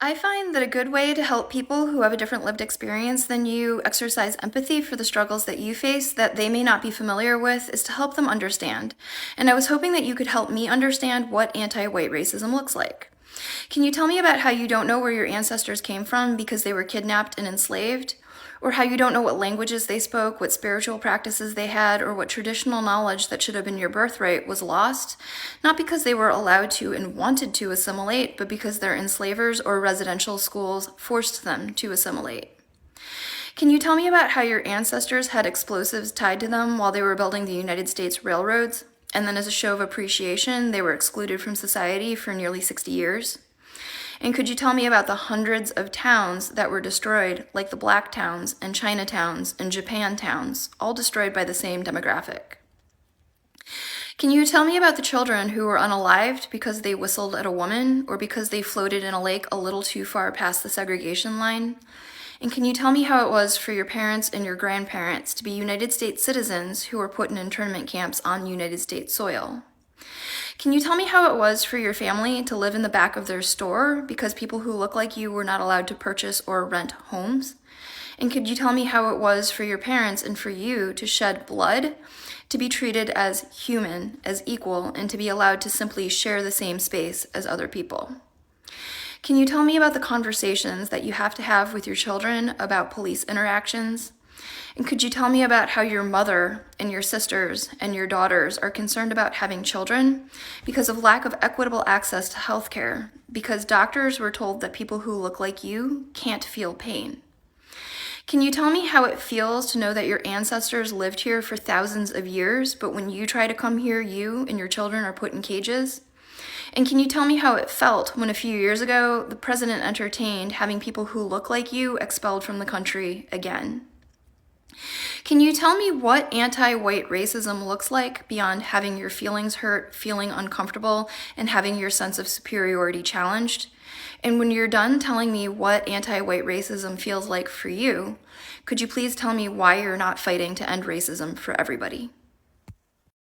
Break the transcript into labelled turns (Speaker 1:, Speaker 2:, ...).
Speaker 1: I find that a good way to help people who have a different lived experience than you exercise empathy for the struggles that you face that they may not be familiar with is to help them understand. And I was hoping that you could help me understand what anti-white racism looks like. Can you tell me about how you don't know where your ancestors came from because they were kidnapped and enslaved? Or how you don't know what languages they spoke, what spiritual practices they had, or what traditional knowledge that should have been your birthright was lost, not because they were allowed to and wanted to assimilate, but because their enslavers or residential schools forced them to assimilate? Can you tell me about how your ancestors had explosives tied to them while they were building the United States railroads, and then as a show of appreciation, they were excluded from society for nearly 60 years? And could you tell me about the hundreds of towns that were destroyed, like the Black towns and Chinatowns and Japan towns, all destroyed by the same demographic? Can you tell me about the children who were unalived because they whistled at a woman or because they floated in a lake a little too far past the segregation line? And can you tell me how it was for your parents and your grandparents to be United States citizens who were put in internment camps on United States soil? Can you tell me how it was for your family to live in the back of their store because people who look like you were not allowed to purchase or rent homes? And could you tell me how it was for your parents and for you to shed blood, to be treated as human, as equal, and to be allowed to simply share the same space as other people? Can you tell me about the conversations that you have to have with your children about police interactions? And could you tell me about how your mother and your sisters and your daughters are concerned about having children because of lack of equitable access to healthcare, because doctors were told that people who look like you can't feel pain? Can you tell me how it feels to know that your ancestors lived here for thousands of years, but when you try to come here, you and your children are put in cages? And can you tell me how it felt when a few years ago, the president entertained having people who look like you expelled from the country again? Can you tell me what anti-white racism looks like beyond having your feelings hurt, feeling uncomfortable, and having your sense of superiority challenged? And when you're done telling me what anti-white racism feels like for you, could you please tell me why you're not fighting to end racism for everybody?